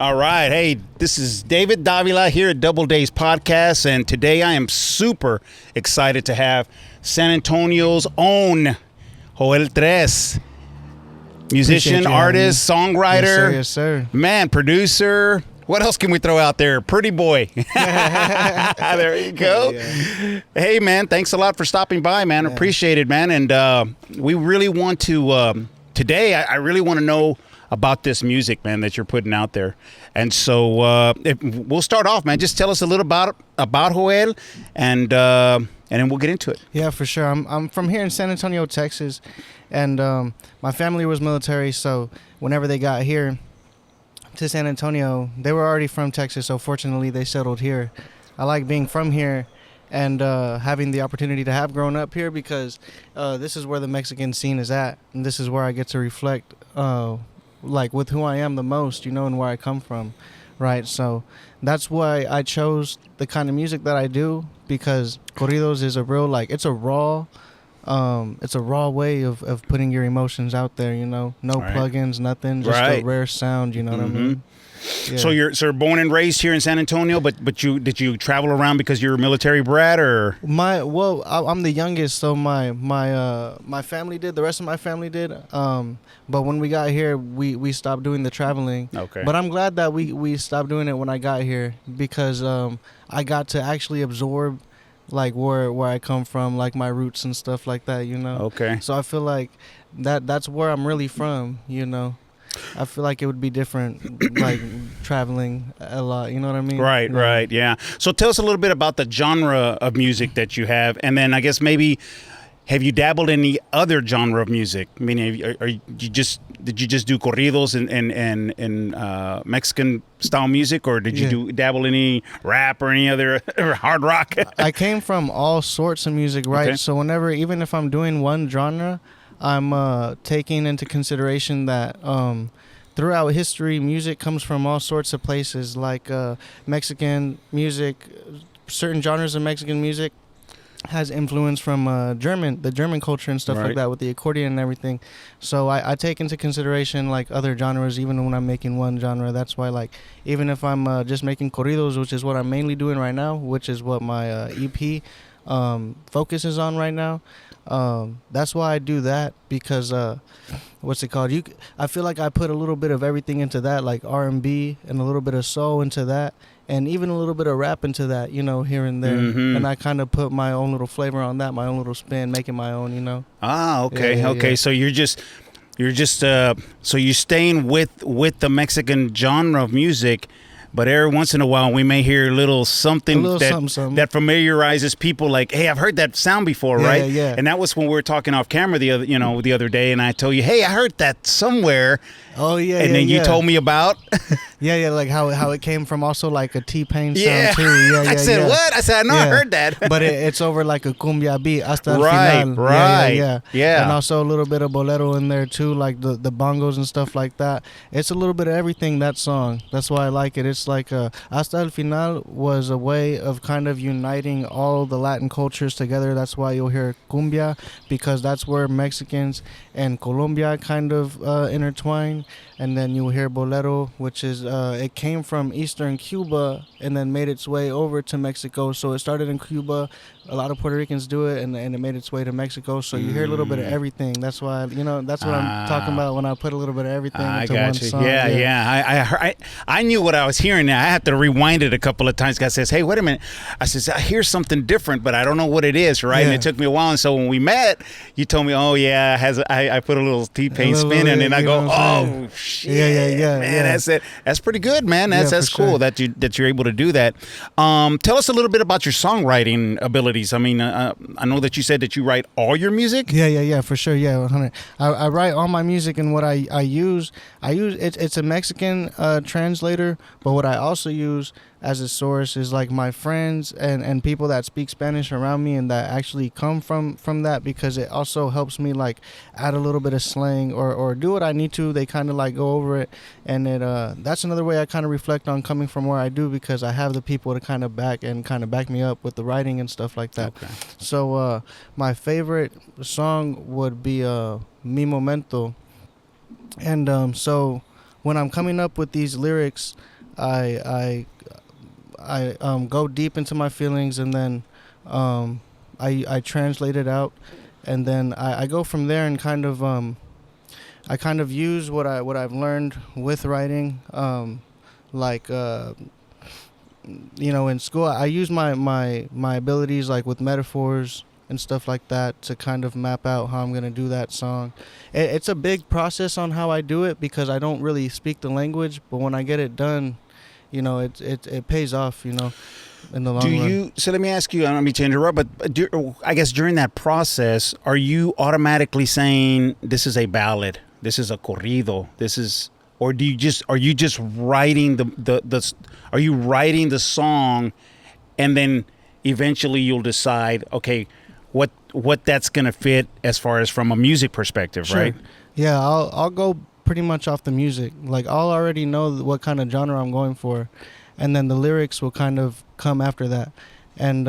All right. Hey, this is David Davila here at Double Days Podcast, and today I am super excited to have San Antonio's own Joel Tres, musician, artist, songwriter, yes, sir. Man, producer. What else can we throw out there? Pretty boy. There you go. Yeah. Hey, man, thanks a lot for stopping by, man. Yeah. Appreciate it, man. And we really want to, today, I really want to know about this music, man, that you're putting out there. And so we'll start off, man. Just tell us a little about Joel, and then we'll get into it. Yeah, for sure. I'm from here in San Antonio, Texas, and my family was military, so whenever they got here to San Antonio, they were already from Texas, so fortunately they settled here. I like being from here and having the opportunity to have grown up here because this is where the Mexican scene is at, and this is where I get to reflect like with who I am the most, you know, and where I come from, right? So that's why I chose the kind of music that I do, because corridos is a real, like, it's a raw way of putting your emotions out there, you know, no plugins, nothing, just a rare sound, you know what I mean? Yeah. So you're born and raised here in San Antonio, but did you travel around because you're a military brat, or? I'm the youngest, so my family did. The rest of my family did. But when we got here, we stopped doing the traveling. Okay. But I'm glad that we stopped doing it when I got here, because I got to actually absorb like where I come from, like my roots and stuff like that, you know. Okay. So I feel like that's where I'm really from, you know. I feel like it would be different, like traveling a lot. You know what I mean? Right. Yeah. So tell us a little bit about the genre of music that you have, and then I guess maybe have you dabbled in any other genre of music? I mean, did you just do corridos and Mexican style music, or did you dabble in any rap or any other or hard rock? I came from all sorts of music, right? Okay. So whenever, even if I'm doing one genre, I'm taking into consideration that throughout history, music comes from all sorts of places, like Mexican music. Certain genres of Mexican music has influence from the German culture and stuff like that, with the accordion and everything. So I take into consideration like other genres, even when I'm making one genre. That's why, like, even if I'm just making corridos, which is what I'm mainly doing right now, which is what my EP focuses on right now. That's why I do that, because what's it called? I feel like I put a little bit of everything into that, like R&B and a little bit of soul into that, and even a little bit of rap into that, you know, here and there. Mm-hmm. And I kind of put my own little flavor on that, my own little spin, make it my own, you know. Okay. Yeah. So you're just so you're staying with the Mexican genre of music. But every once in a while, we may hear a little something that familiarizes people. Like, hey, I've heard that sound before, right? Yeah. And that was when we were talking off camera the other day, and I told you, hey, I heard that somewhere. Oh yeah. And then you told me about. Yeah, like how it came from also like a T-Pain sound too. Yeah. I said what? I said I know I heard that. But it's over like a cumbia beat hasta el final. Right. Yeah. And also a little bit of bolero in there too, like the bongos and stuff like that. It's a little bit of everything, that song. That's why I like it. It's like hasta el final was a way of kind of uniting all the Latin cultures together. That's why you'll hear cumbia, because that's where Mexicans and Colombia kind of intertwine. And then you'll hear bolero, which is it came from Eastern Cuba and then made its way over to Mexico. So it started in Cuba. A lot of Puerto Ricans do it, and it made its way to Mexico. So you hear a little bit of everything. That's why, you know, that's what I'm talking about when I put a little bit of everything into one song. Yeah. I knew what I was hearing now. I had to rewind it a couple of times. Guy says, hey, wait a minute. I says, I hear something different, but I don't know what it is, right? Yeah. And it took me a while. And so when we met, you told me, oh, yeah, I put a little T-Pain spin in it. And I go, oh, shit. Yeah. Man, that's it. That's pretty good, man. That's cool that you're able to do that. Tell us a little bit about your songwriting abilities. I mean, I know that you said that you write all your music. Yeah, for sure. Yeah, 100. I write all my music, and what I use it's a Mexican translator, but what I also use as a source is like my friends and people that speak Spanish around me and that actually come from that, because it also helps me like add a little bit of slang or do what I need to. They kind of like go over it, and it that's another way I kind of reflect on coming from where I do, because I have the people to kind of back me up with the writing and stuff like that. Okay. So my favorite song would be Mi Momento, and so when I'm coming up with these lyrics, I go deep into my feelings, and then I translate it out, and then I go from there and kind of I kind of use what I've learned with writing, like in school I use my abilities like with metaphors and stuff like that to kind of map out how I'm gonna do that song. It's a big process on how I do it because I don't really speak the language, but when I get it done, it pays off, in the long run. So let me ask you, I don't mean to interrupt, but I guess during that process, are you automatically saying this is a ballad, this is a corrido, or are you just writing are you writing the song, and then eventually you'll decide, okay, what that's gonna fit as far as from a music perspective, Sure. right? Yeah, I'll go pretty much off the music. Like I'll already know what kind of genre I'm going for, and then the lyrics will kind of come after that. And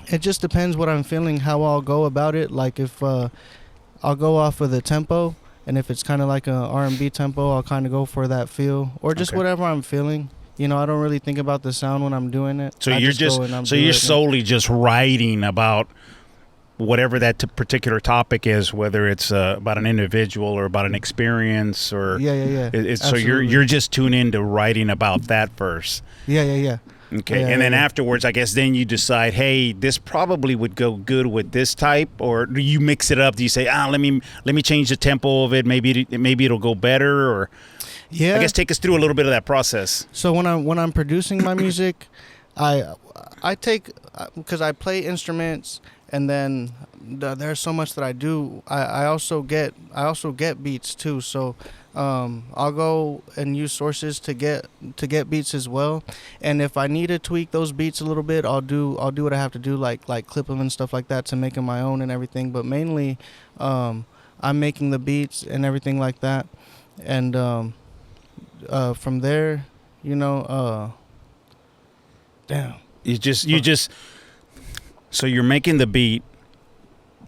it just depends what I'm feeling, how I'll go about it. Like if I'll go off of the tempo, and if it's kind of like a R&B tempo, I'll kind of go for that feel, or just whatever I'm feeling. I don't really think about the sound when I'm doing it. So you're solely just writing about whatever that particular topic is, whether it's about an individual or about an experience, or so you're just tuned into writing about that first. Yeah. Okay, and then afterwards, I guess then you decide, hey, this probably would go good with this type, or do you mix it up? Do you say, let me change the tempo of it? Maybe it'll go better, or I guess take us through a little bit of that process. So when I'm producing my music, I take, because I play instruments, and then there's so much that I do. I also get beats too. So I'll go and use sources to get beats as well. And if I need to tweak those beats a little bit, I'll do what I have to do, like clip them and stuff like that to make them my own and everything. But mainly, I'm making the beats and everything like that. And from there, damn. So you're making the beat.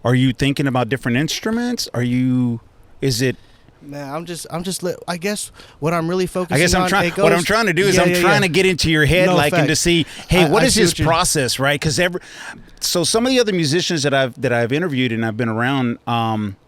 Are you thinking about different instruments? Man, I guess what I'm really focusing on. What I'm trying to do is trying to get into your head, and to see, hey, what is his process, right? Because so some of the other musicians that I've interviewed and I've been around,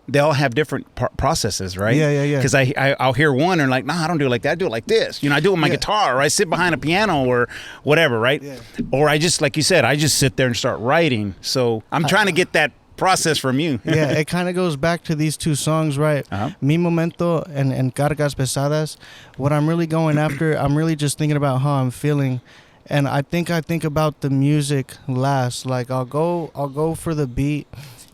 they all have different processes, right? Yeah. Because I'll hear one and like, nah, I don't do it like that. I do it like this. I do it with my guitar, or I sit behind a piano or whatever, right? Yeah. Or I just, like you said, I just sit there and start writing. So I'm trying to get that process from you. Yeah, it kind of goes back to these two songs, right? Mi Momento and Cargas Pesadas. What I'm really going after, I'm really just thinking about how I'm feeling. And I think about the music last. Like I'll go for the beat,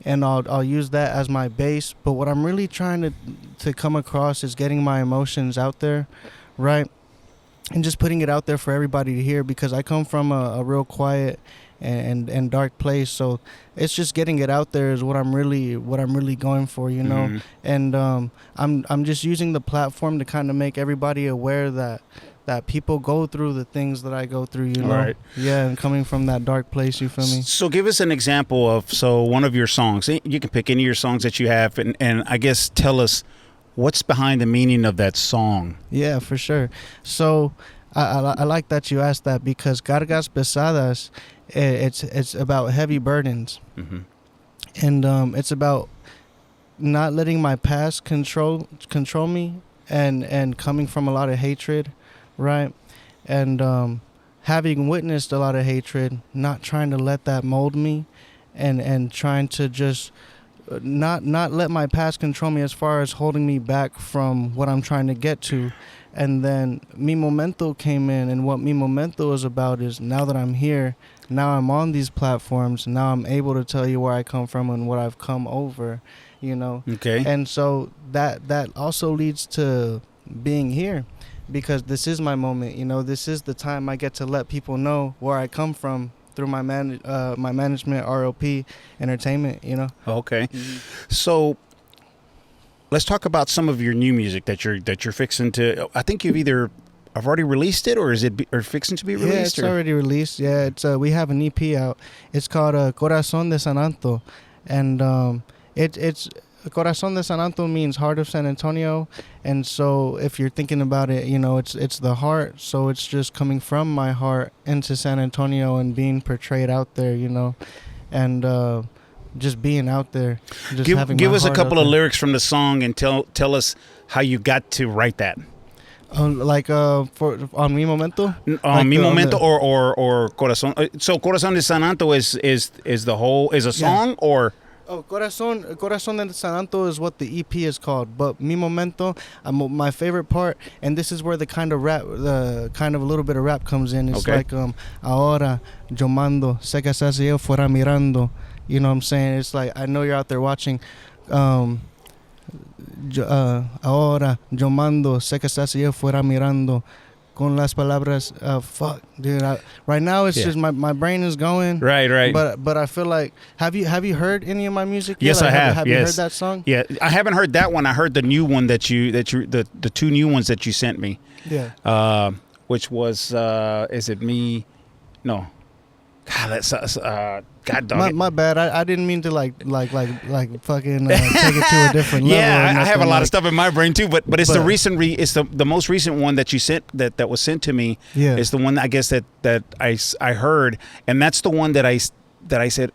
and I'll use that as my base. But what I'm really trying to come across is getting my emotions out there, right? And just putting it out there for everybody to hear, because I come from a real quiet and dark place. So it's just getting it out there is what I'm really going for, Mm-hmm. And I'm just using the platform to kind of make everybody aware that people go through the things that I go through, Right. Yeah, and coming from that dark place, you feel me? So give us an example of one of your songs. You can pick any of your songs that you have, and I guess tell us what's behind the meaning of that song. Yeah, for sure. So I like that you asked that, because Cargas Pesadas, it's about heavy burdens. Mm-hmm. And it's about not letting my past control me, and coming from a lot of hatred, right? And having witnessed a lot of hatred, not trying to let that mold me, and trying to just not let my past control me as far as holding me back from what I'm trying to get to. And then Mi Momento came in, and what Mi Momento is about is, now that I'm here, now I'm on these platforms, now I'm able to tell you where I come from and what I've come over, Okay. And so that also leads to being here, because this is my moment, this is the time I get to let people know where I come from through my management, RLP Entertainment, Okay. Mm-hmm. So let's talk about some of your new music that you're fixing to. I think I've already released it, or is it or fixing to be released? Yeah, it's already released. Yeah, it's we have an EP out. It's called Corazón de Sananto, and it's Corazón de San Antonio means heart of San Antonio, and so if you're thinking about it, you know, it's the heart, so it's just coming from my heart into San Antonio and being portrayed out there, you know, and just being out there. Just give us a couple of lyrics from the song and tell us how you got to write that. Like for on Mi Momento, like Mi Momento or Corazón. So Corazón de San Antonio is the whole is a song or. Oh, Corazón de San Antonio is what the EP is called, but Mi Momento, my favorite part, and this is where the kind of a little bit of rap comes in. It's like ahora yo mando, sé que estás yo fuera mirando. You know what I'm saying? It's like I know you're out there watching. Ahora yo mando, sé que estás yo fuera mirando. Con las palabras, fuck, dude. Right now, it's just my brain is going. Right. But I feel like, have you heard any of my music yet? Yes, I have. Have you heard that song? Yeah, I haven't heard that one. I heard the new one the two new ones that you sent me. Yeah. Which was is it me? No. God, that's God dog. My bad. I didn't mean to like fucking take it to a different level. Yeah, I have a lot of stuff in my brain too. But it's the recent it's the most recent one that you sent that was sent to me. Yeah, it's the one I guess that I heard, and that's the one that I said,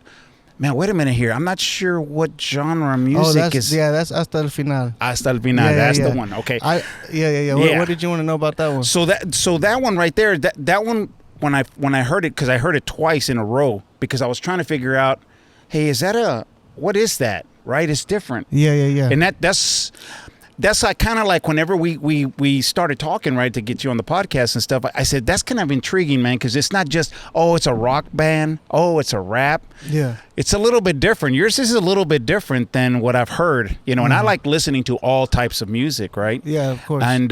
man, wait a minute here. I'm not sure what genre music is. Yeah, that's Hasta el Final. Hasta el Final. That's the one. Okay. What did you want to know about that one? So that one right there. That one. When I heard it, because I heard it twice in a row, because I was trying to figure out, hey, what is that? Right? It's different. Yeah. And that's like kind of like whenever we started talking, right, to get you on the podcast and stuff, I said, that's kind of intriguing, man, because it's not just, oh, it's a rock band, oh, it's a rap. Yeah. It's a little bit different. Yours is a little bit different than what I've heard, you know, and I like listening to all types of music, right? Yeah, of course. And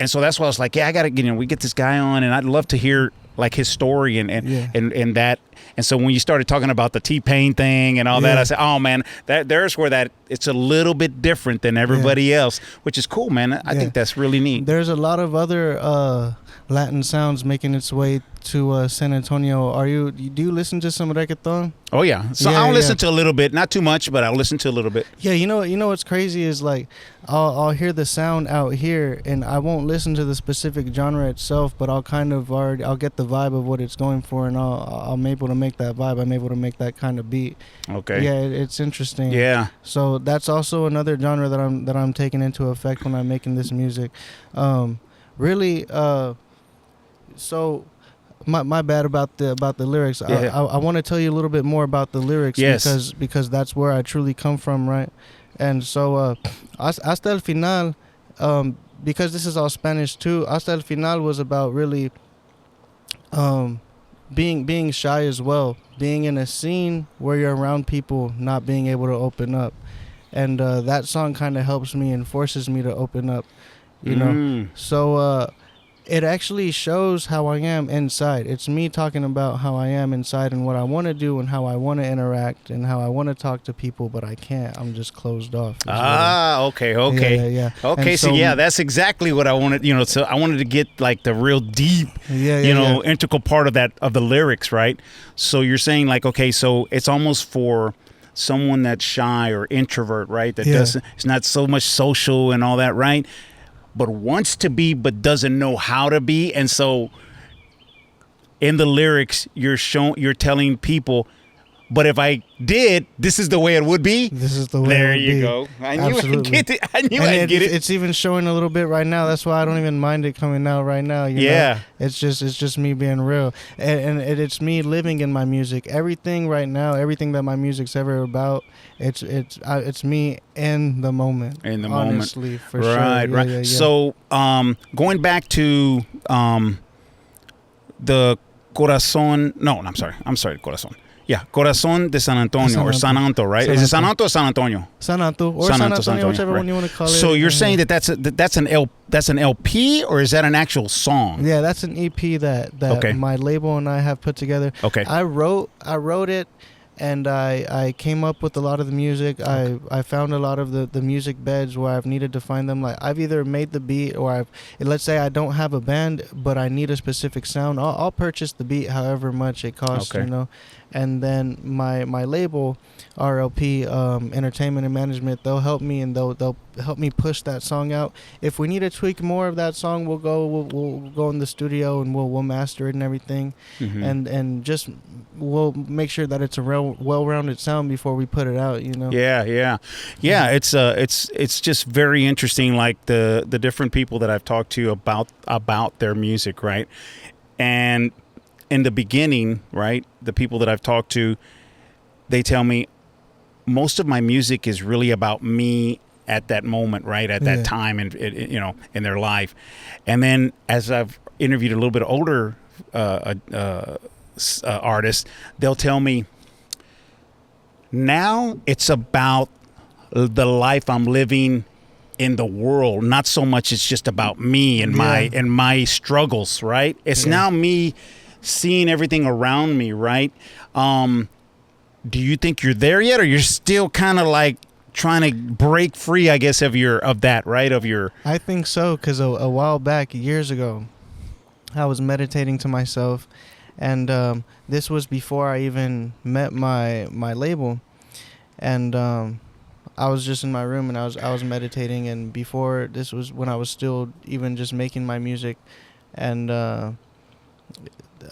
so that's why I was like, yeah, I got to, we get this guy on, and I'd love to hear like his story and that. And so when you started talking about the T-Pain thing and all that, I said, oh man, there's where it's a little bit different than everybody else, which is cool, man. I think that's really neat. There's a lot of other Latin sounds making its way to San Antonio. Do you listen to some reggaeton? Oh yeah. So I'll listen to a little bit, not too much, but I'll listen to a little bit. Yeah, you know what's crazy is like I'll hear the sound out here and I won't listen to the specific genre itself, but I'll get the vibe of what it's going for, and I'm able to make that vibe. I'm able to make that kind of beat. Okay. Yeah, it's interesting. Yeah. So that's also another genre that I'm taking into effect when I'm making this music. Really. So. My bad about the lyrics. Yeah. I want to tell you a little bit more about the lyrics because that's where I truly come from, right? And so Hasta el Final, because this is all Spanish too, Hasta el Final was about really being shy as well, being in a scene where you're around people, not being able to open up. And that song kind of helps me and forces me to open up, you know? So it actually shows how I am inside. It's me talking about how I am inside and what I want to do and how I want to interact and how I want to talk to people, but I can't. I'm just closed off. Okay. Yeah. Okay, so that's exactly what I wanted, you know, so I wanted to get like the real deep, integral part of the lyrics, right? So you're saying like, okay, so it's almost for someone that's shy or introvert, right? That it's not so much social and all that, right? But wants to be, but doesn't know how to be. And so in the lyrics, you're telling people, but if I did, this is the way it would be. This is the way there it would you be. go. I knew Absolutely. I'd get it. I knew I'd get it. It's even showing a little bit right now. That's why I don't even mind it coming out right now. You know? It's just me being real. And it's me living in my music. Everything right now, everything that my music's ever about, it's me in the moment. In the honestly, moment. For sure. Right. Yeah. So going back to the Corazón. No, I'm sorry, Corazón. Yeah, Corazón de San Antonio or San Anto, right? Is it San Anto or San Antonio? San Anto or San Antonio, whichever one you want to call it. So you're saying that's an LP or is that an actual song? Yeah, that's an EP that my label and I have put together. Okay. I wrote it and I came up with a lot of the music. I found a lot of the music beds where I've needed to find them. Like I've either made the beat, or let's say I don't have a band, but I need a specific sound. I'll purchase the beat however much it costs, Okay. you know. And then my label, RLP, Entertainment and Management, they'll help me, and they'll help me push that song out. If we need to tweak more of that song, we'll go in the studio and we'll master it and everything, and just we'll make sure that it's a real well-rounded sound before we put it out, you know. Yeah. It's just very interesting, like the different people that I've talked to about their music, right? And in the beginning, right, the people that I've talked to, they tell me most of my music is really about me at that moment, right, at that time, and you know, in their life. And then as I've interviewed a little bit older artists, they'll tell me now it's about the life I'm living in the world, not so much it's just about me and my struggles, right? It's now me seeing everything around me, right? Do you think you're there yet, or you're still kind of like trying to break free, I guess, of that, right? I think so, because a while back, years ago, I was meditating to myself, and this was before I even met my label, and I was just in my room and I was meditating, and before this was when I was still even just making my music, and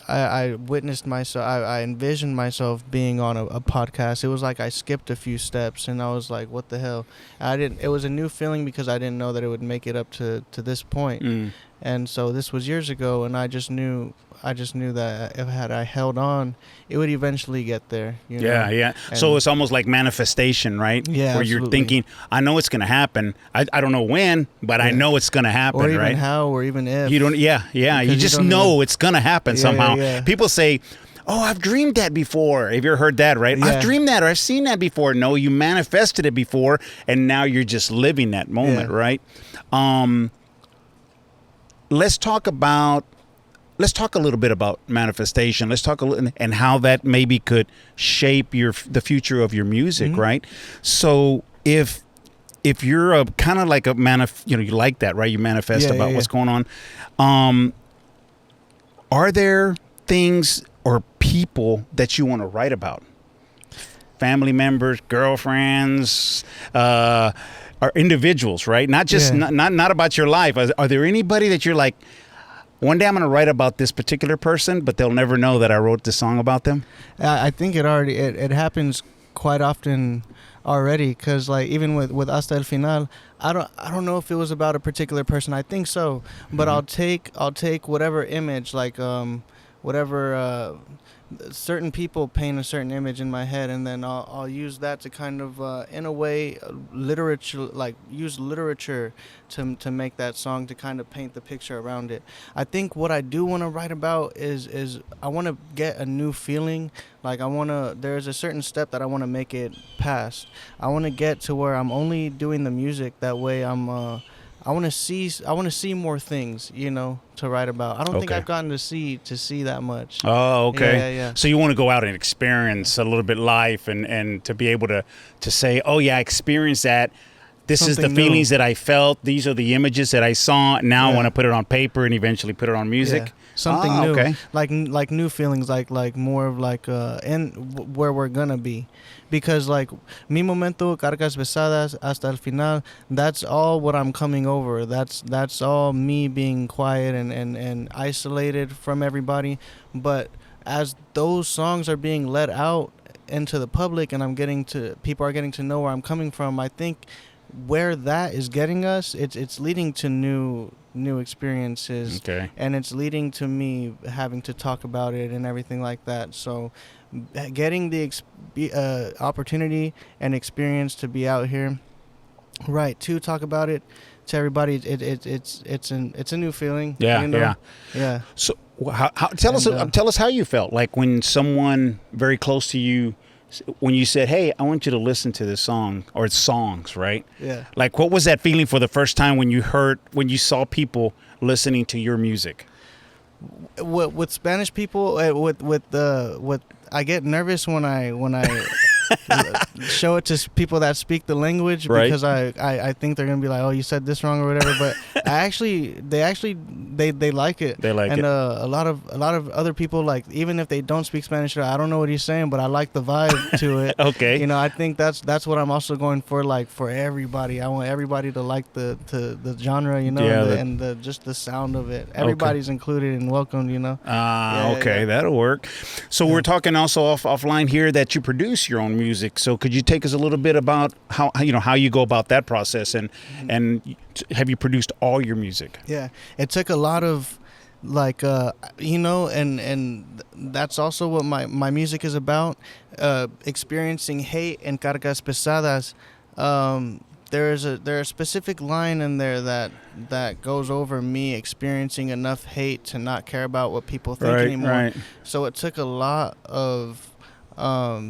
I witnessed myself. I envisioned myself being on a podcast. It was like I skipped a few steps, and I was like, "What the hell?" It was a new feeling because I didn't know that it would make it up to this point. And so this was years ago, and I just knew that if I held on, it would eventually get there. You know? Yeah. So it's almost like manifestation, right? Yeah, where absolutely. you're thinking, I know it's going to happen. I don't know when, but I know it's going to happen, or even right? how, or even if. You don't. Yeah. You just know it's going to happen somehow. Yeah. People say, "Oh, I've dreamed that before." Have you ever heard that, right? Yeah. I've dreamed that, or I've seen that before. No, you manifested it before, and now you're just living that moment, right? Let's talk a little bit about manifestation. Let's talk a little, and how that maybe could shape the future of your music, right? So if you're a kind of like a you like that, right? You manifest about what's going on. Are there things or people that you want to write about? Family members, girlfriends, or individuals, right? Not just not about your life. Are there anybody that you're like, one day I'm going to write about this particular person, but they'll never know that I wrote this song about them? I think it happens quite often already, because like even with Hasta el Final, I don't know if it was about a particular person. I think so, but I'll take whatever image, like whatever certain people paint a certain image in my head, and then I'll use that to kind of in a way use literature to make that song, to kind of paint the picture around it. I think what I do want to write about is I want to get a new feeling. Like there's a certain step that I want to make it past. I want to get to where I'm only doing the music. That way I want to see more things, you know, to write about. I don't think I've gotten to see that much. Oh, okay. Yeah. So you want to go out and experience a little bit life, and to be able to say, oh yeah, I experienced that. This is the feelings that I felt. These are the images that I saw. Now I want to put it on paper and eventually put it on music. Yeah. Something new, okay. like new feelings, like more of like where we're gonna be, because like mi momento, cargas pesadas, hasta el final. That's all what I'm coming over. That's all me being quiet and isolated from everybody. But as those songs are being let out into the public, and people are getting to know where I'm coming from, I think where that is getting us, it's leading to new experiences, and it's leading to me having to talk about it and everything like that. So getting the opportunity and experience to be out here, right, to talk about it to everybody, it's a new feeling. Yeah. So tell us how you felt, like when someone very close to you, when you said, hey, I want you to listen to this song, or it's songs, right? Yeah. Like, what was that feeling for the first time when you saw people listening to your music? With Spanish people, with I get nervous when I show it to people that speak the language, because I think they're gonna be like, oh, you said this wrong or whatever. But they like it. They like and it. A lot of other people, like, even if they don't speak Spanish, I don't know what he's saying, but I like the vibe to it. Okay. You know, I think that's what I'm also going for. Like, for everybody, I want everybody to like the genre. You know, and just the sound of it. Everybody's included and welcomed. You know. Okay, that'll work. So we're talking also offline here that you produce your own music. So could you take us a little bit about how you go about that process, and have you produced all your music? Yeah, it took a lot of, like, and that's also what my music is about, experiencing hate and cargas pesadas. There's a specific line in there that goes over me experiencing enough hate to not care about what people think anymore. Right. So it took a lot of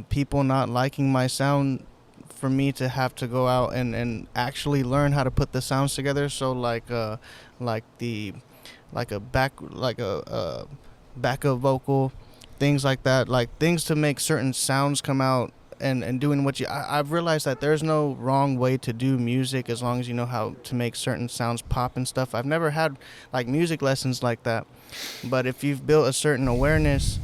people not liking my sound for me to have to go out and actually learn how to put the sounds together. So like a backup vocal, things like that, like things to make certain sounds come out. And doing what I've realized that there's no wrong way to do music as long as you know how to make certain sounds pop and stuff. I've never had like music lessons like that, but if you've built a certain awareness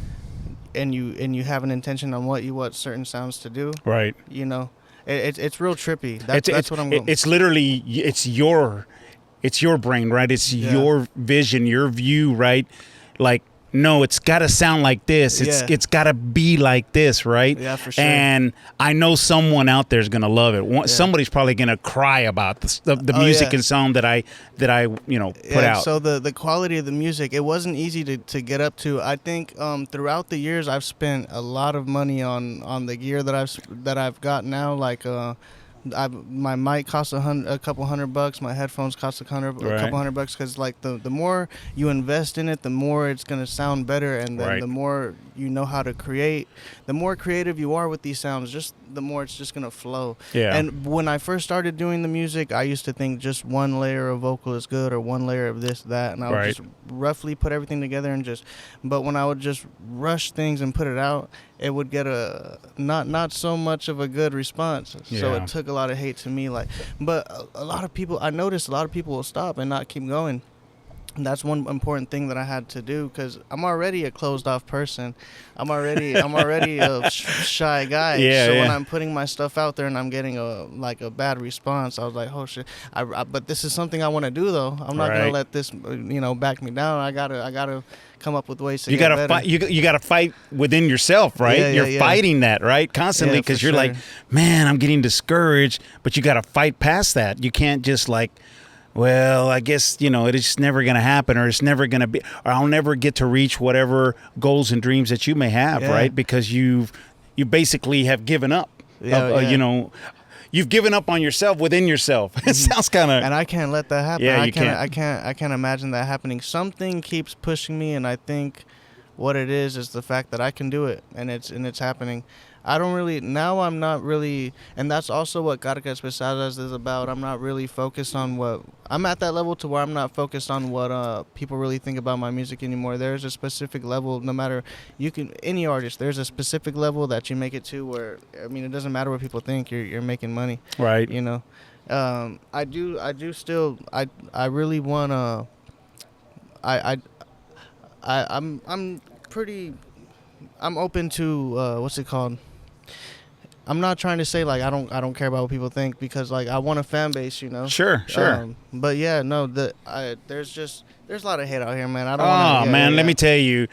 and you have an intention on what certain sounds to do, right? You know, it's real trippy. That's what I'm going. It's literally it's your brain, right? It's your vision, your view, right? Like, no, it's got to sound like this. It's got to be like this, right? Yeah, for sure. And I know someone out there is going to love it. Somebody's probably going to cry about the music and sound that I put out. So the quality of the music, it wasn't easy to get up to. I think throughout the years I've spent a lot of money on the gear that I've got now. Like my mic costs a couple $100. My headphones cost a couple $100, because like the more you invest in it, the more it's gonna sound better, and then the more you know how to create, the more creative you are with these sounds, just the more it's just gonna flow. Yeah. And when I first started doing the music, I used to think just one layer of vocal is good, or one layer of this, that, and I would just roughly put everything together but when I would just rush things and put it out, it would get a not so much of a good response. So it took a lot of hate to me, but a lot of people, I noticed a lot of people will stop and not keep going. And that's one important thing that I had to do, because I'm already a closed off person. I'm already a shy guy. When I'm putting my stuff out there and I'm getting a bad response, I was like, oh shit. But this is something I want to do though. I'm not gonna let this back me down. I gotta come up with ways to get better. Fight. You gotta fight within yourself, right? You're fighting that, right, constantly, because you're like, man, I'm getting discouraged. But you gotta fight past that. You can't just like, well, I guess, it's never going to happen, or it's never going to be, or I'll never get to reach whatever goals and dreams that you may have, right? Because you basically have given up. You've given up on yourself within yourself. It sounds kind of... And I can't let that happen. Yeah, I can't imagine that happening. Something keeps pushing me, and I think what it is the fact that I can do it, and it's happening. I'm not really, and that's also what Cargas Pesadas is about. I'm not really focused on I'm at that level to where I'm not focused on what people really think about my music anymore. There's a specific level, no matter, any artist, there's a specific level that you make it to where, it doesn't matter what people think, you're making money. Right. I really want to, I'm open to, what's it called? I'm not trying to say like I don't care about what people think, because like I want a fan base, Sure. But yeah, no, there's a lot of hate out here, man. Let me tell you,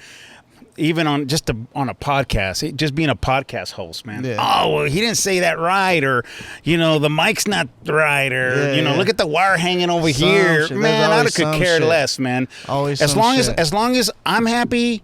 even on a podcast, just being a podcast host, man. Yeah. Oh, well, he didn't say that right, or the mic's not right, or look at the wire hanging over here, man. I could care less, man. Always, as long as I'm happy,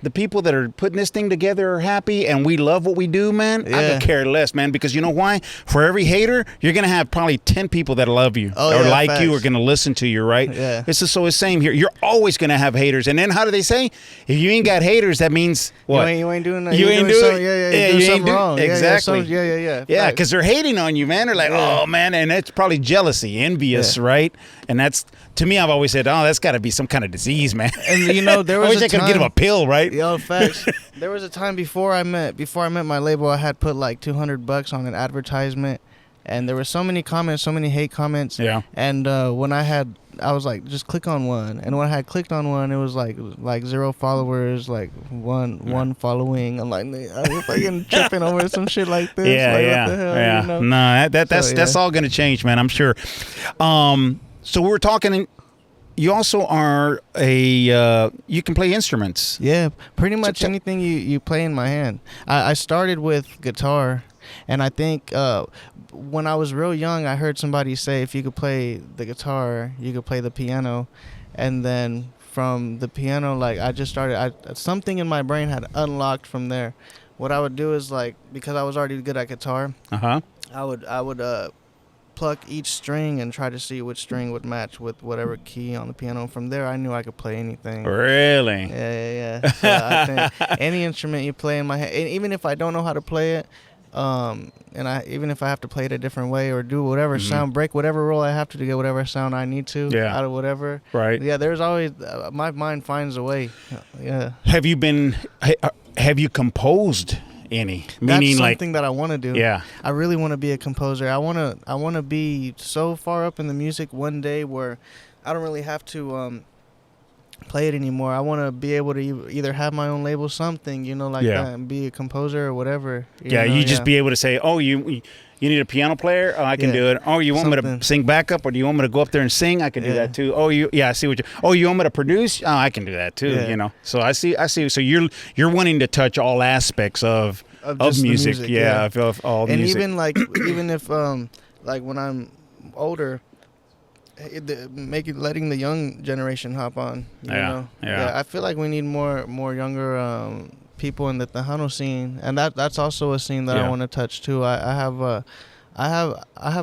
the people that are putting this thing together are happy, and we love what we do, man. I could care less, man, because you know why? For every hater, you're going to have probably 10 people that love you or like facts. You, or going to listen to you, right? Yeah. It's just so the same here. You're always going to have haters. And then how do they say? If you ain't got haters, that means what? You ain't doing that. You ain't doing it. Yeah, you ain't doing wrong. Exactly. Yeah. Because they're hating on you, man. They're like, oh, man. And it's probably jealousy, envious, right? And that's to me, I've always said, oh, that's got to be some kind of disease, man. And you know, there I was wish a I could time, get him a pill, right? Yo, facts. There was a time before I met my label, I had put like $200 on an advertisement, and there were so many comments, so many hate comments. Yeah. And when I was like, just click on one, and when I had clicked on one, it was like 0 followers, like one following. I'm like, I'm fucking tripping over some shit like this. Yeah, like, yeah, what the hell, yeah. you know? No, that's all gonna change, man. I'm sure. So we were talking. You also are you can play instruments. Yeah, pretty much anything you play in my hand. I started with guitar, and I think when I was real young, I heard somebody say if you could play the guitar, you could play the piano, and then from the piano, like I just started. Something in my brain had unlocked from there. What I would do is like, because I was already good at guitar, I would pluck each string and try to see which string would match with whatever key on the piano. From there, I knew I could play anything. Really? Yeah. So I think any instrument you play in my head, and even if I don't know how to play it, even if I have to play it a different way or do whatever sound, break whatever rule I have to get whatever sound I need to out of whatever. Right. Yeah, there's always my mind finds a way. Yeah. Have you composed any? Meaning, that's like, something that I want to do. Yeah. I really want to be a composer. I want to be so far up in the music one day where I don't really have to play it anymore. I want to be able to either have my own label, something, like that, and be a composer or whatever. You just be able to say, oh, you need a piano player? Oh, I can do it. Oh, you want me to sing backup, or do you want me to go up there and sing? I can do that too. Oh, I see what you. Oh, you want me to produce? Oh, I can do that too. Yeah. So I see. So you're wanting to touch all aspects of music. Yeah, of all and music. And even if like when I'm older, letting the young generation hop on. Yeah. I feel like we need more younger people in the Tejano scene, and that's also a scene that I want to touch too. I have a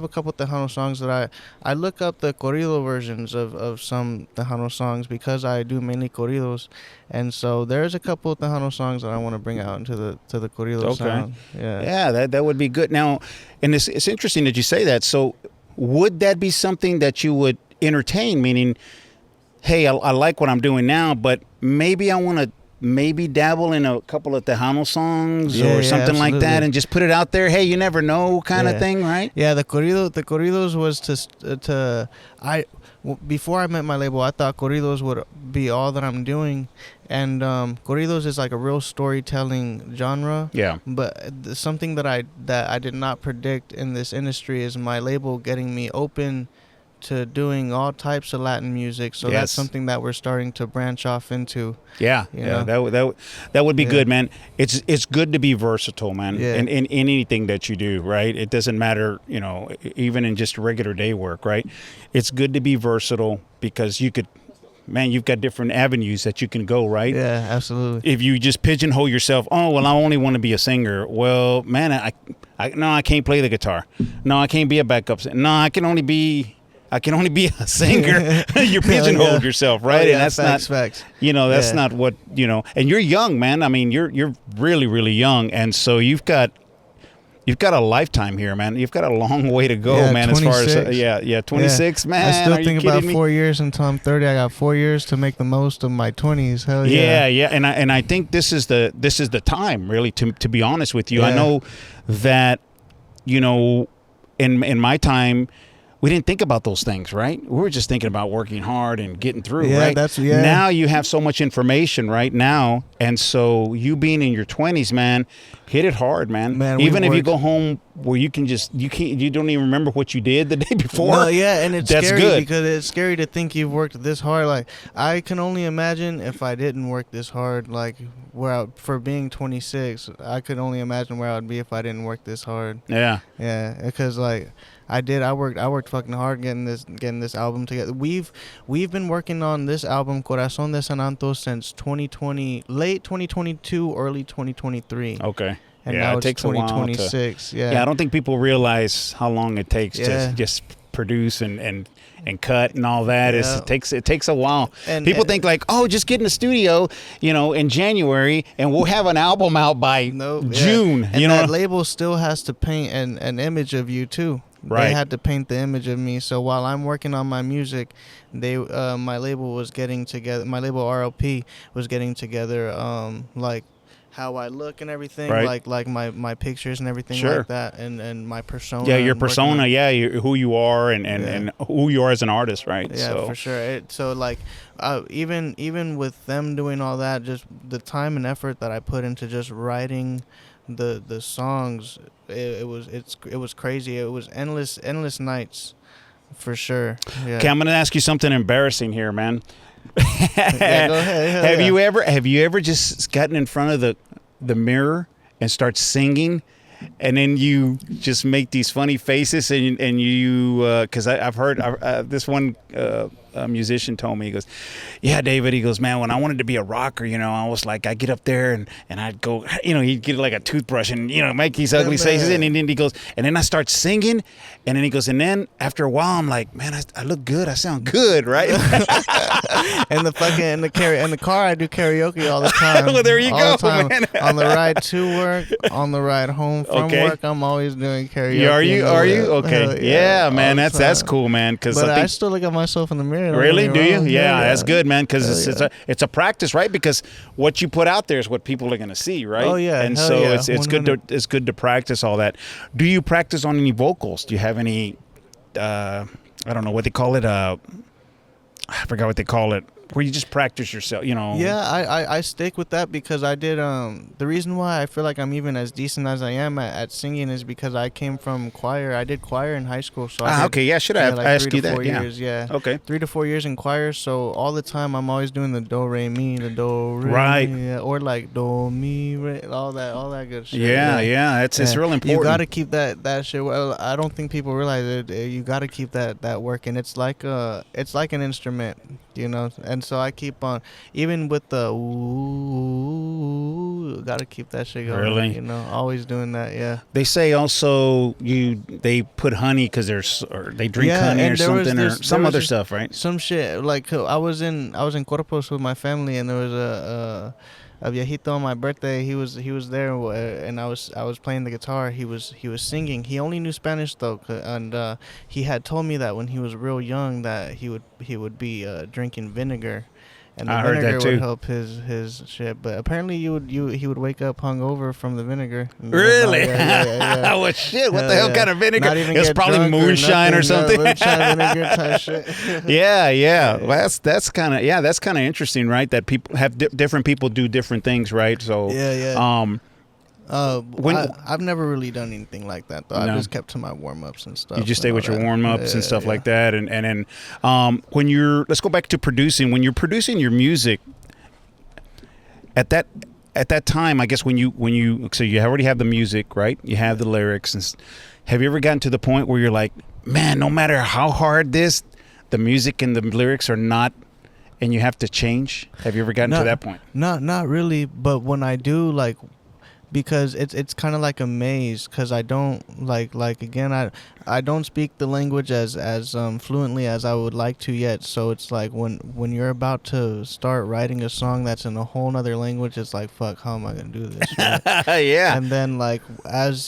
couple Tejano songs that I look up the corrido versions of some Tejano songs because I do mainly corridos, and so there's a couple of Tejano songs that I want to bring out into the corrido sound. Yeah, that would be good. Now, and it's interesting that you say that. So, would that be something that you would entertain? Meaning, hey, I like what I'm doing now, but maybe I want to dabble in a couple of Tejano songs or something like that, and just put it out there. Hey, you never know, kind of thing, right? Yeah, the corridos was before I met my label, I thought corridos would be all that I'm doing, and corridos is like a real storytelling genre. Yeah. But something that I did not predict in this industry is my label getting me open to doing all types of Latin music, so that's something that we're starting to branch off into. That would be good, man. It's good to be versatile, man. In anything that you do, right? It doesn't matter, even in just regular day work, right? It's good to be versatile because you've got different avenues that you can go, right? Yeah, absolutely. If you just pigeonhole yourself, oh well, I only want to be a singer. Well, man, I can't play the guitar. No, I can't be a backup singer. No, I can only be a singer. You're pigeonholed yourself, right? And that's facts. That's not what, and you're young, man. I mean, you're really, really young. And so you've got a lifetime here, man. You've got a long way to go, man, 26. as far as 26, man. I still think about 4 years until I'm 30. I got 4 years to make the most of my 20s. Hell yeah. Yeah. And I think this is the time, really, to be honest with you. I know that, in my time, we didn't think about those things, right? We were just thinking about working hard and getting through, right? Now you have so much information right now, and so you being in your 20s, man, hit it hard, man. Even if you go home where you don't even remember what you did the day before. No, and it's that's scary good. Because it's scary to think you've worked this hard. Like, I can only imagine if I didn't work this hard, like for being 26, I could only imagine where I would be if I didn't work this hard. Yeah, because like. I worked fucking hard getting this album together. We've been working on this album Corazón de Sananto since 2020, late 2022, early 2023. Okay. And now it it's takes 2026. I don't think people realize how long it takes to just produce and cut and all that. It takes a while. And people think like, oh, just get in the studio, in January, and we'll have an album out by June. And that label still has to paint an image of you too. Right. They had to paint the image of me. So while I'm working on my music, my label was getting together. My label RLP was getting together, like how I look and everything, Right. like my pictures and everything Sure. like that, and my persona. Yeah, your and working persona. on- Yeah, who you are and Yeah. who you are as an artist, right? Yeah, So for sure. So like, even with them doing all that, just the time and effort that I put into just writing the songs, it was crazy. It was endless nights, for sure. Yeah. okay, I'm gonna ask you something embarrassing here, man. Yeah, go ahead. Hell Have yeah. you ever just gotten in front of the mirror and start singing, and then you just make these funny faces and you because I've heard this one musician told me, he goes, yeah, David, he goes, man, when I wanted to be a rocker, I was like, I get up there and I'd go, he'd get like a toothbrush and make these ugly faces, and then he goes, and then I start singing, and then he goes, and then after a while I'm like, man, I look good, I sound good, right? And in the car I do karaoke all the time. Well, there you all go, the time. man. On the ride to work, on the ride home from Okay. work, I'm always doing karaoke. Yeah, are in you? the Are you? whip. Okay. Hell Yeah, man. all the That's time. cool, man. Because But I I think still look at myself in the mirror. don't really, get do me you? wrong. Yeah, that's good, man. Because Hell it's a practice, right? Because what you put out there is what people are going to see, right? Oh, yeah. And Hell so yeah. it's good to practice all that. Do you practice on any vocals? Do you have any? I don't know what they call it. I forgot what they call it. Where you just practice yourself, Yeah, I stick with that because I did the reason why I feel like I'm even as decent as I am at singing is because I came from choir. I did choir in high school, so I did, Okay, yeah. Should I have like asked 3 you to that? 4 Yeah. years, yeah. Okay. 3 to 4 years in choir, so all the time I'm always doing the do re mi, the do re Right. mi, yeah, or like do mi re, all that good shit. Yeah. It's real important. You gotta keep that shit. Well, I don't think people realize it. You gotta keep that working. It's like an instrument, And so I keep on, even with the ooh, gotta keep that shit going. Really? Always doing that. Yeah. They say also they put honey because or they drink honey or something or some other stuff, right? Some shit like I was in Corpus with my family, and there was a viejito on my birthday. He was there, and I was playing the guitar. He was singing. He only knew Spanish though, and he had told me that when he was real young that he would be drinking vinegar. And the I heard that vinegar too. would help his shit, but apparently he would wake up hungover from the vinegar. Really? Yeah. Well, shit. What the hell kind of vinegar? Not even It's get probably drunk moonshine or nothing, something. Moonshine, vinegar type shit. Yeah. Well, that's kind of interesting, right? That people have different people do different things, right? So Yeah. I've never really done anything like that though. No. I just kept to my warm ups and stuff. you just stay and with all your that. warm ups and stuff Yeah. like that, and then when let's go back to producing. When you're producing your music, at that time, I guess so you already have the music, right? You have the lyrics, and have you ever gotten to the point where you're like, man, no matter how hard the music and the lyrics are not, and you have to change? Have you ever gotten to that point? Not really, but when I do, like, because it's kind of like a maze, because I don't like again I don't speak the language as fluently as I would like to yet, so it's like when you're about to start writing a song that's in a whole nother language, it's like, fuck, how am I gonna do this? Right? Yeah. And then like when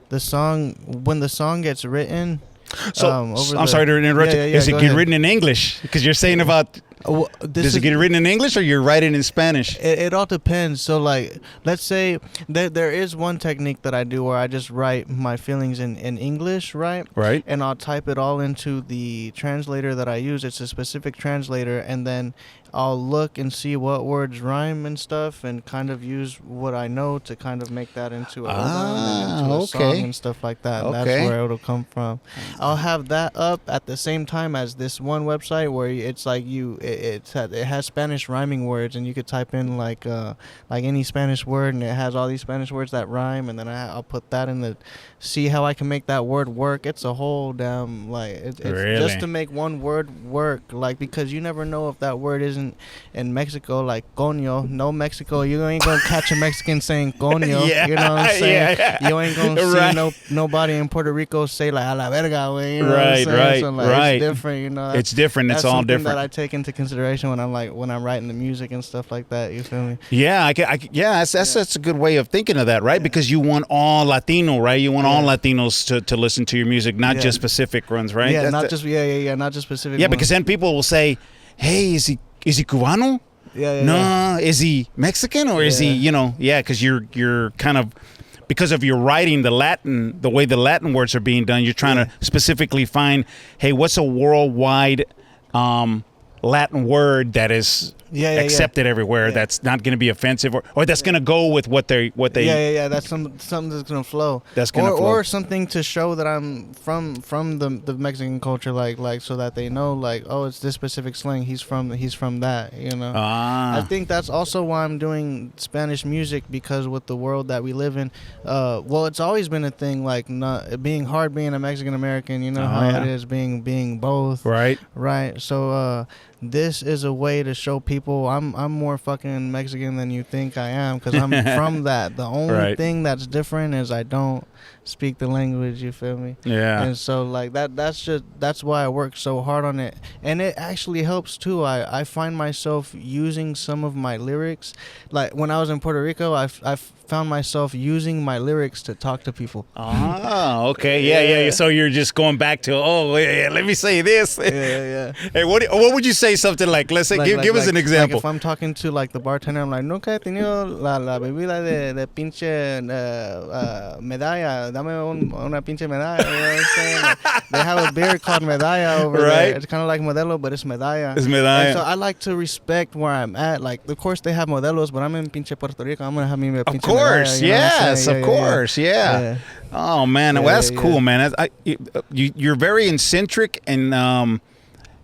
the song gets written, So I'm sorry to interrupt you. Is it get written in English? Because you're saying about. Does it get written in English or you're writing in Spanish? It all depends. So like, let's say there is one technique that I do where I just write my feelings in English, right? Right. And I'll type it all into the translator that I use. It's a specific translator, and then I'll look and see what words rhyme and stuff, and kind of use what I know to kind of make that into a song and stuff like that. And that's where it'll come from. I'll have that up at the same time as this one website where it's like it has Spanish rhyming words, and you could type in like any Spanish word, and it has all these Spanish words that rhyme, and then I'll put that in see how I can make that word work. It's a whole damn it's really? just to make one word work, like, because you never know if that word isn't in Mexico, like coño. No Mexico, you ain't gonna catch a Mexican saying coño. Yeah. You know what I'm saying? Yeah. You ain't gonna see nobody in Puerto Rico say like a la verga, way. You know what I'm saying? So, like, it's different. You know, it's different. It's all different. That I take into consideration when I'm writing the music and stuff like that. You feel me? Yeah, that's a good way of thinking of that, right? Yeah. Because you want all Latino, right? You want all Latinos to listen to your music, not just specific ones, right? Yeah, not just specific. Yeah, because then people will say, "Hey, is he Cubano? No, is he Mexican or is he, you know?" Yeah, because you're kind of, because of your writing, the way the Latin words are being done, you're trying to specifically find, hey, what's a worldwide Latin word that is accepted everywhere, that's not going to be offensive, or that's going to go with what they that's something that's going to flow, or something to show that I'm from the Mexican culture, like so that they know, like, oh, it's this specific slang, he's from that, you know. I think that's also why I'm doing Spanish music, because with the world that we live in, well, it's always been a thing, like, not being hard being a Mexican American, you know, how it is being both, right, so this is a way to show people I'm more fucking Mexican than you think I am, because I'm from that. The only thing that's different is I don't speak the language, you feel me? Yeah. And so, like, that's why I work so hard on it. And it actually helps too. I find myself using some of my lyrics, like when I was in Puerto Rico, I found myself using my lyrics to talk to people. Oh, okay. Yeah. So you're just going back to, let me say this. Yeah. Hey, what would you say, something like, let's say, give us an example. Like if I'm talking to, like, the bartender, I'm like, nunca he tenido la bebida de pinche medalla. Dame una pinche medalla. You know what I'm saying? Like, they have a beer called medalla over there. It's kind of like Modelo, but it's medalla. It's medalla. And so I like to respect where I'm at. Like, of course, they have Modelos, but I'm in pinche Puerto Rico. I'm going to have me a pinche medalla. Of course, yes, of course, yeah. Oh, man, well, that's cool, man. You're very eccentric, and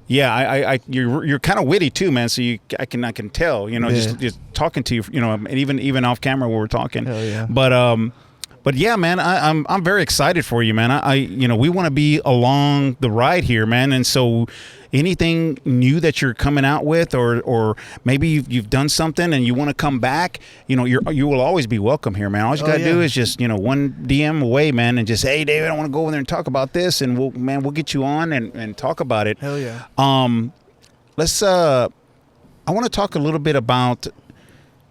you're kind of witty too, man. So I can tell, you know, just talking to you, you know, and even off camera when we're talking. Hell yeah. But yeah, man, I'm very excited for you, man. We want to be along the ride here, man. And so, anything new that you're coming out with, or maybe you've done something and you want to come back, you know, you will always be welcome here, man. All you gotta do is just, you know, one DM away, man, and just, hey, David, I want to go over there and talk about this, and we'll get you on and talk about it. Hell yeah. I want to talk a little bit about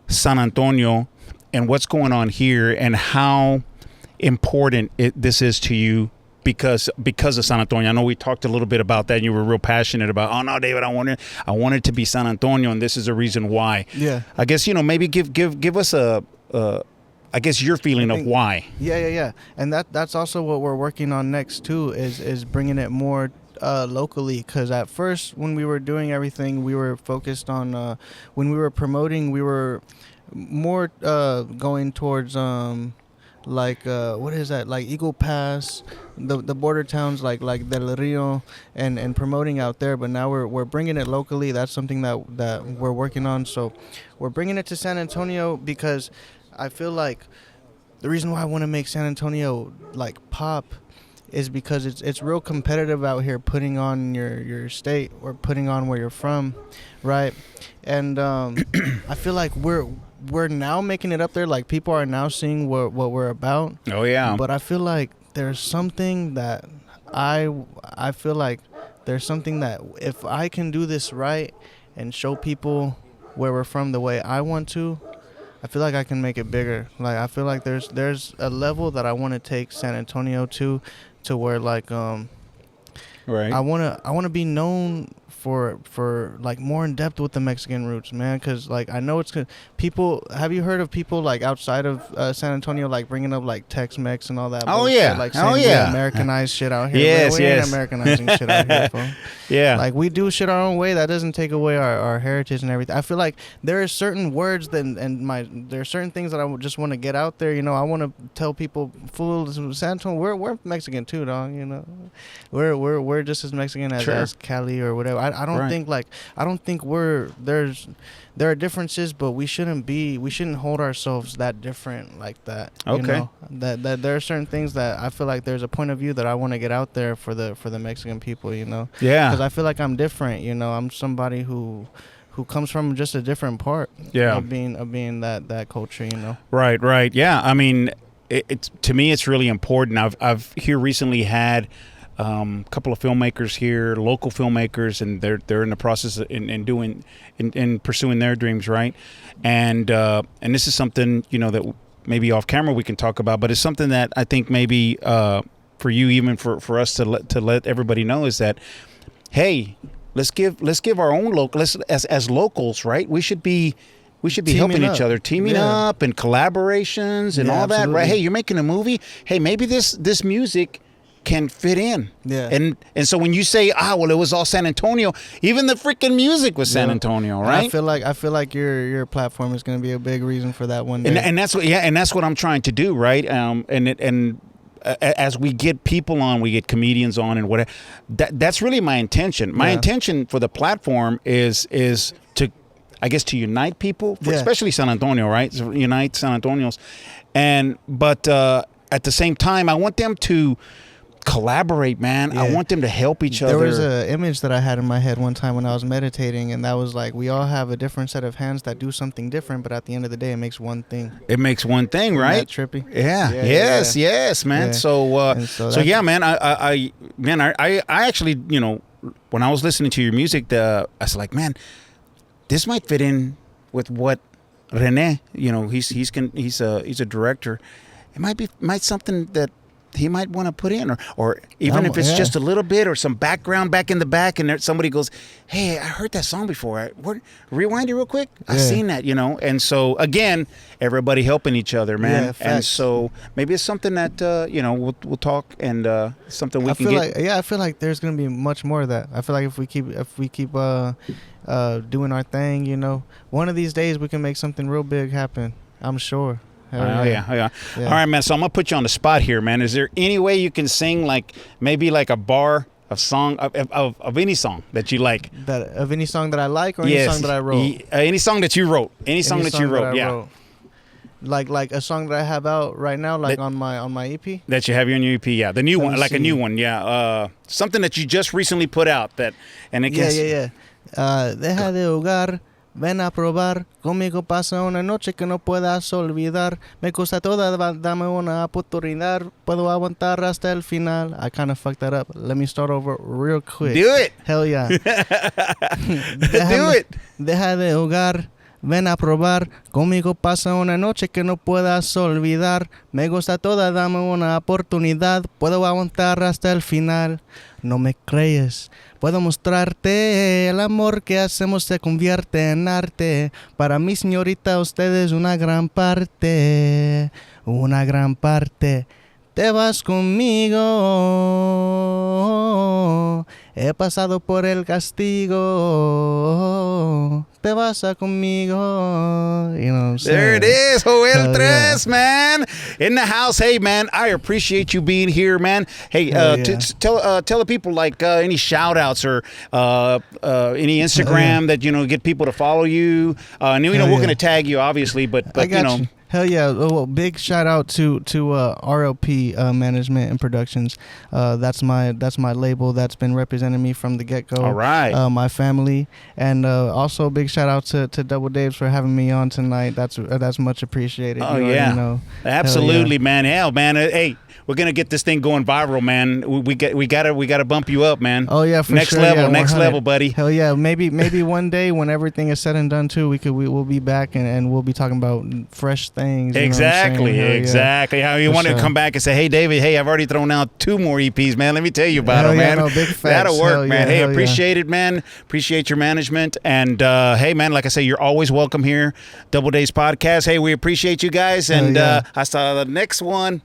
San Antonio and what's going on here, and how important this is to you because of San Antonio. I know we talked a little bit about that, and you were real passionate about, oh no, David, I want it to be San Antonio, and this is a reason why. Yeah. I guess, you know, maybe give us I guess your feeling of why. Yeah. And that's also what we're working on next too, is bringing it more locally, because at first when we were doing everything, we were focused on when we were promoting, we were more going towards what is that, like Eagle Pass, the border towns like Del Rio, and promoting out there. But now we're bringing it locally. That's something that we're working on. So we're bringing it to San Antonio, because I feel like the reason why I want to make San Antonio like pop is because it's real competitive out here, putting on your state or putting on where you're from, right? And I feel like we're now making it up there. Like, people are now seeing what we're about. Oh yeah. But I feel like there's something that I feel like there's something that if I can do this right and show people where we're from the way I want to, I feel like I can make it bigger. Like, I feel like there's a level that I want to take San Antonio to where, like, right. I want to be known for like more in depth with the Mexican roots, man, because like I know it's good. People, have you heard of people like outside of San Antonio like bringing up like Tex-Mex and all that? Oh bullshit, yeah, like saying we Americanized shit out here. Yes, we ain't Americanizing shit out here, fool. Yeah, like we do shit our own way. That doesn't take away our heritage and everything. I feel like there are certain words there are certain things that I just want to get out there. You know, I want to tell people, fools, San Antonio, we're Mexican too, dog. You know, we're just as Mexican as Cali or whatever. I don't think there are differences, but we shouldn't hold ourselves that different like that. Okay. You know? That there are certain things that I feel like there's a point of view that I want to get out there for the Mexican people, you know. Yeah. Because I feel like I'm different, you know. I'm somebody who who comes from just a different part of being that culture, you know. Right. Yeah. I mean, it's to me, it's really important. I've here recently had a couple of filmmakers here, local filmmakers, and they're in the process in pursuing their dreams, right? And this is something, you know, that maybe off camera we can talk about, but it's something that I think maybe for you, even for us to let everybody know, is that, hey, let's give our own local, as locals, right? We should be helping each other, teaming up, and collaborations and all that, right? Hey, you're making a movie. Hey, maybe this music can fit in. Yeah. And so when you say, well, it was all San Antonio, even the freaking music was San Antonio, right? I feel like your platform is going to be a big reason for that one day. And that's what I'm trying to do, right? As we get people on, we get comedians on, and whatever. That's really my intention. My intention for the platform is to, I guess, to unite people, especially San Antonio, right? So unite San Antonios, but at the same time, I want them to collaborate, man. I want them to help each other. There was an image that I had in my head one time when I was meditating, and that was like, we all have a different set of hands that do something different, but at the end of the day, it makes one thing. It makes one thing, right? Isn't that trippy? Yeah. Yes, man. Yeah. So yeah, man. I actually, you know, when I was listening to your music, I was like, man, this might fit in with what Rene, you know, he's a director. It might something that he might want to put in, or even if it's just a little bit, or some background back in the back, and somebody goes, hey, I heard that song before. Rewind it real quick. I've seen that, you know. And so again, everybody helping each other, man. And so maybe it's something that you know, we'll talk, and something we can get. I feel like there's gonna be much more of that. I feel like if we keep doing our thing, you know, one of these days we can make something real big happen. I'm sure. Yeah. All right, man. So I'm gonna put you on the spot here, man. Is there any way you can sing, like, maybe like a bar of song of any song that you like? Of any song that I like, or any song that I wrote? Any song that you wrote. Any song that you wrote. Wrote. Like a song that I have out right now, like on my EP. That you have in your EP, yeah. The new one, like a new one, yeah. Something that you just recently put out that, and it gets. Yeah. Deja de jugar. Ven a probar, conmigo pasa una noche que no puedas olvidar. Me gusta toda, dame una oportunidad. Puedo aguantar hasta el final. I kind of fucked that up. Let me start over real quick. Do it. Hell yeah. Do it. Deja de jugar. Ven a probar, conmigo pasa una noche que no puedas olvidar. Me gusta toda, dame una oportunidad. Puedo aguantar hasta el final. No me crees, puedo mostrarte. El amor que hacemos se convierte en arte. Para mí, señorita, usted es una gran parte. Una gran parte. Te vas conmigo. He pasado por el castigo. Te vas a conmigo. You know what I'm saying? There it is, Joel Tres, man. In the house. Hey, man, I appreciate you being here, man. Hey, tell the people, like, any shout outs or any Instagram that, you know, get people to follow you. And you know, we're going to tag you, obviously, but you know. Hell yeah. Well, big shout out to RLP Management and Productions. That's my label that's been representing me from the get-go. All right. My family. And also big shout out to Double Daves for having me on tonight. That's much appreciated. Oh, yeah. Know. Absolutely, man. Hell, man. Hey, we're gonna get this thing going viral, man. We gotta bump you up, man. Oh yeah, for next sure. level, yeah, next level, buddy. Hell yeah, maybe one day when everything is said and done too, we'll be back and we'll be talking about fresh things. Exactly. How you want to come back and say, hey David, hey, I've already thrown out 2 more EPs, man. Let me tell you about them, man. No, big facts. That'll work, man. Hey, appreciate it, man. Appreciate your management, and hey, man, like I say, you're always welcome here. Double Days Podcast. Hey, we appreciate you guys, and hasta the next one.